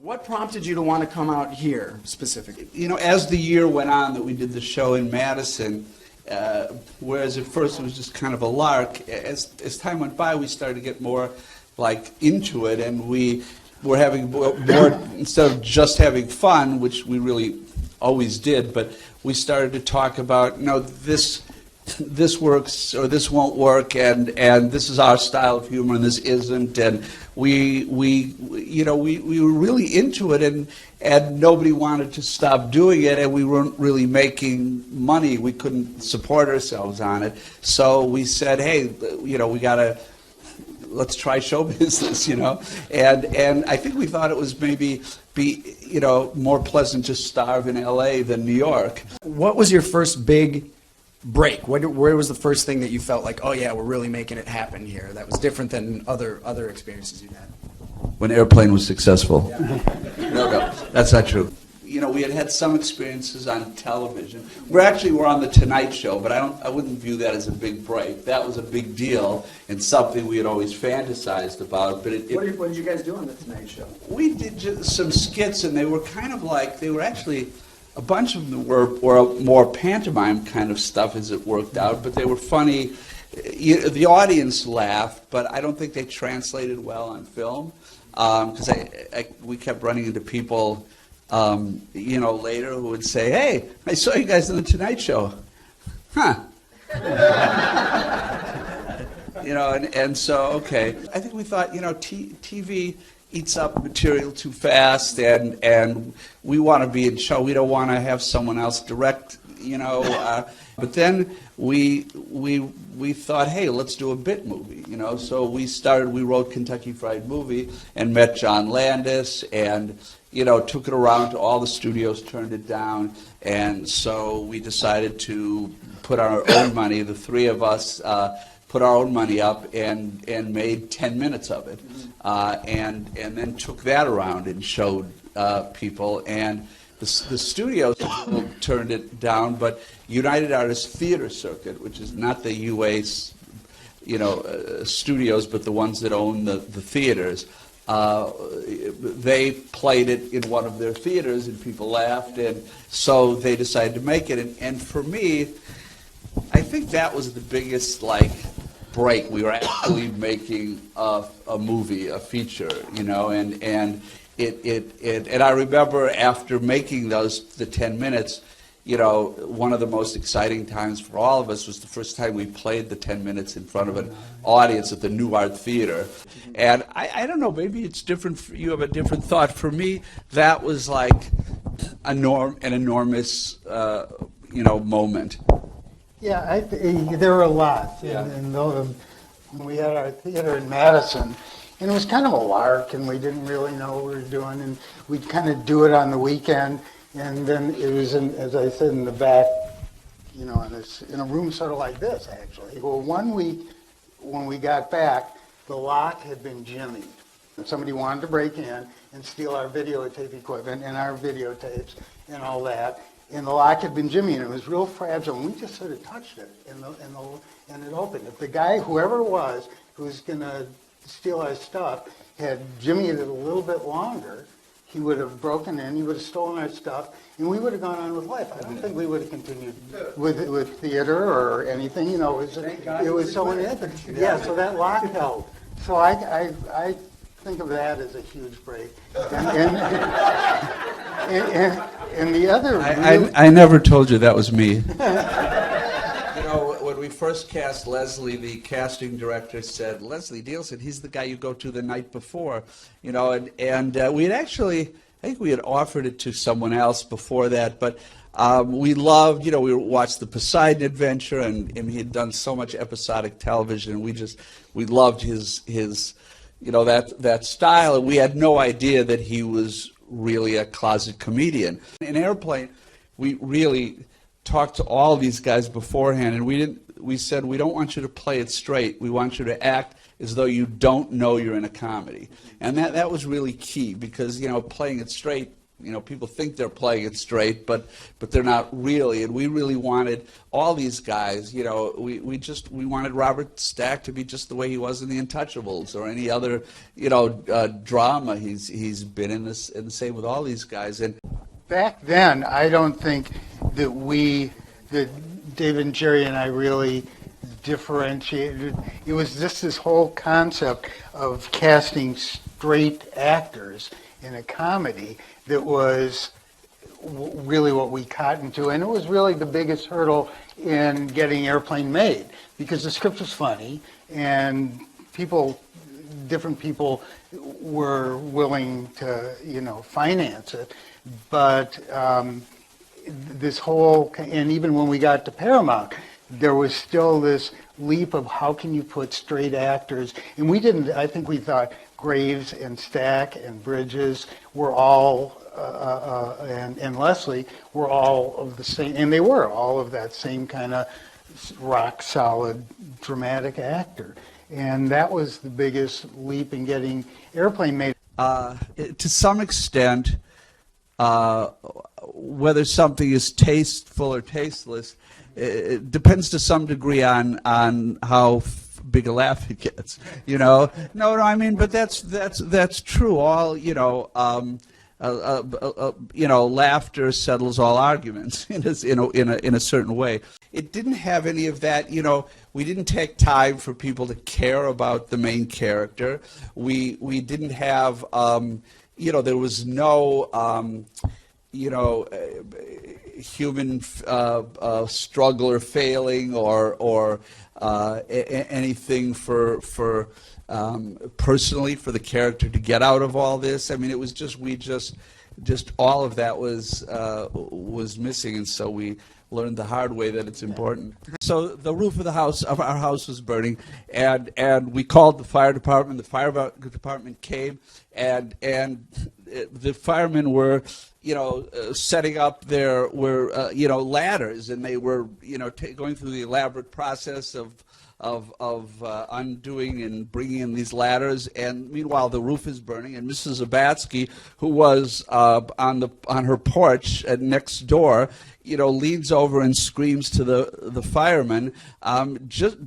What prompted you to want to come out here specifically? You know, as the year went on that we did the show in Madison, whereas at first it was just kind of a lark, as time went by, we started to get more like into it, and we were having more, instead of just having fun, which we really always did, but we started to talk about, no, this works or this won't work, and this is our style of humor and this isn't, and we were really into it, and nobody wanted to stop doing it, and we weren't really making money. We couldn't support ourselves on it, so we said, hey, let's try show business, and I think we thought it was maybe more pleasant to starve in LA than New York. What was your first big break? Where was the first thing that you felt like, oh yeah, we're really making it happen here? That was different than other experiences you'd had. When Airplane was successful. Yeah. No, that's not true. We had some experiences on television. We're on the Tonight Show, but I wouldn't view that as a big break. That was a big deal and something we had always fantasized about. But what did you guys do on the Tonight Show? We did some skits, and they were kind of like, they were actually, a bunch of them were more pantomime kind of stuff as it worked out, but they were funny. The audience laughed, but I don't think they translated well on film, because we kept running into people later who would say, hey, I saw you guys on the Tonight Show. Huh. and so, okay. I think we thought, TV eats up material too fast, and we want to be in show. We don't want to have someone else direct, But then we thought, hey, let's do a bit movie, So we wrote Kentucky Fried Movie and met John Landis and, took it around to all the studios, turned it down, and so we decided to put our own money, the three of us, put our own money up and made 10 minutes of it, and then took that around and showed people, and the studios turned it down, but United Artists Theater Circuit, which is not the UA studios, but the ones that own the theaters, they played it in one of their theaters, and people laughed, and so they decided to make it. And for me, I think that was the biggest break. We were actually making a movie, a feature, and I remember after making the 10 minutes, one of the most exciting times for all of us was the first time we played the 10 minutes in front of an audience at the New Art Theater. And I don't know, maybe it's different. You have a different thought. For me, that was like an enormous, moment. Yeah, there were a lot. Yeah. And we had our theater in Madison, and it was kind of a lark, and we didn't really know what we were doing, and we'd kind of do it on the weekend, and then it was, as I said, in the back, in a room sort of like this, actually. Well, one week when we got back, the lock had been jimmied. Somebody wanted to break in and steal our videotape equipment and our videotapes and all that. And the lock had been jimmied, and it was real fragile, and we just sort of touched it, and it opened. If the guy, whoever it was, who was going to steal our stuff, had jimmied it a little bit longer, he would have broken in, he would have stolen our stuff, and we would have gone on with life. I don't think we would have continued with theater or anything, it was so inept. Yeah, so that lock held. So I think of that as a huge break. And the other... I never told you that was me. When we first cast Leslie, the casting director said, Leslie Nielsen, he's the guy you go to the night before. And we had actually, I think we had offered it to someone else before that, but we loved, we watched the Poseidon Adventure, and he had done so much episodic television, and we loved his that style, and we had no idea that he was really a closet comedian. In Airplane, we really talked to all these guys beforehand, and we said, we don't want you to play it straight. We want you to act as though you don't know you're in a comedy. And that was really key, because, playing it straight, You know, people think they're playing it straight, but they're not really. And we really wanted all these guys. You know, we wanted Robert Stack to be just the way he was in The Untouchables or any other, you know, drama he's been in. This, and the same with all these guys. And back then, I don't think that David and Jerry and I really differentiated. It was just this whole concept of casting straight actors in a comedy that was really what we cottoned to, and it was really the biggest hurdle in getting Airplane made, because the script was funny and different people were willing to, you know, finance it. But this whole, and even when we got to Paramount, there was still this leap of how can you put straight actors, and we didn't, I think we thought Graves and Stack and Bridges were all, and Leslie were all of the same, and they were all of that same kind of rock solid dramatic actor. And that was the biggest leap in getting Airplane made. To some extent, whether something is tasteful or tasteless, it depends to some degree on how big a laugh it gets. You know, no, I mean, but that's true. All you know, laughter settles all arguments in a certain way. It didn't have any of that. You know, we didn't take time for people to care about the main character. We didn't have. You know, there was no. Human struggle or failing or anything for personally for the character to get out of all this. I mean, it was just all of that was missing, and so we learned the hard way that it's important. So the roof of our house was burning, and we called the fire department. The fire department came, and the firemen were, setting up their ladders, and they were, going through the elaborate process of undoing and bringing in these ladders, and meanwhile the roof is burning, and Mrs. Zabatsky, who was on her porch next door, leans over and screams to the firemen, just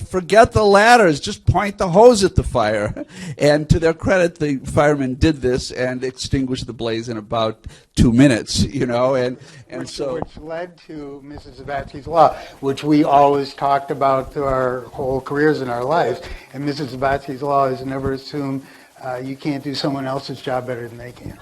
forget the ladders, just point the hose at the fire. And to their credit, the firemen did this and extinguished the blaze in about 2 minutes, which led to Mrs. Zabatsky's Law, which we always talked about through our whole careers in our lives. And Mrs. Zabatsky's Law is never assume you can't do someone else's job better than they can.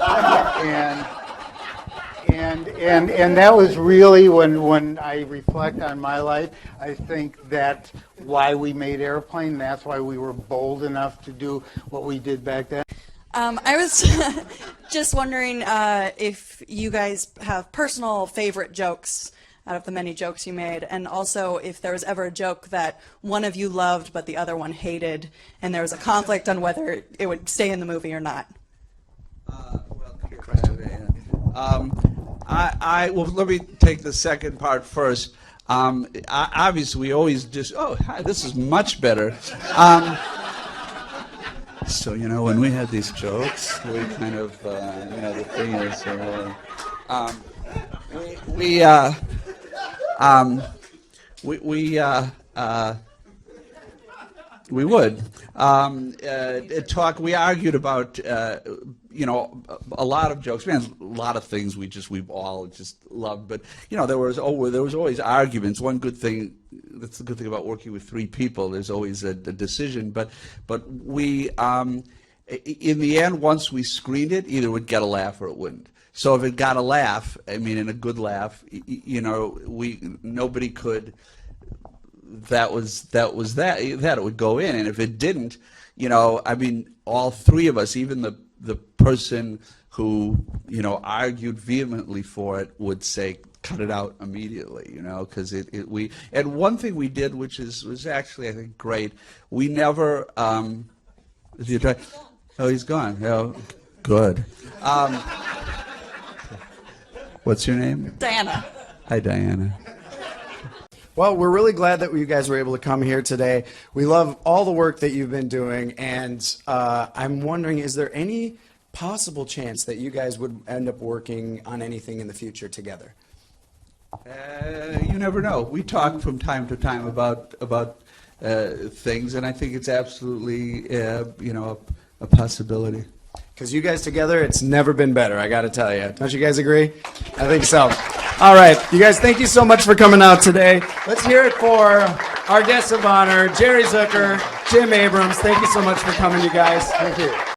And that was really when I reflect on my life, I think that's why we made Airplane. That's why we were bold enough to do what we did back then. I was just wondering if you guys have personal favorite jokes out of the many jokes you made, and also if there was ever a joke that one of you loved but the other one hated, and there was a conflict on whether it would stay in the movie or not. Good question. Well, let me take the second part first. Obviously, we always just, hi, this is much better. So, when we had these jokes, we kind of, the thing is, we would talk. We argued about a lot of jokes. Man, a lot of things we've all just loved. But there was always arguments. One good thing, that's the good thing about working with three people. There's always a decision. But we in the end, once we screened it, either it would get a laugh or it wouldn't. So if it got a laugh, I mean, and a good laugh, nobody could. That it would go in, and if it didn't, all three of us, even the person who argued vehemently for it, would say cut it out immediately, because and one thing we did, which was actually I think great, we never he's gone. Oh, good. What's your name? Diana. Hi, Diana. Well, we're really glad that you guys were able to come here today. We love all the work that you've been doing, and I'm wondering, is there any possible chance that you guys would end up working on anything in the future together? You never know. We talk from time to time about things, and I think it's absolutely a possibility. Because you guys together, it's never been better, I got to tell you. Don't you guys agree? I think so. All right, you guys, thank you so much for coming out today. Let's hear it for our guests of honor, Jerry Zucker, Jim Abrams. Thank you so much for coming, you guys. Thank you.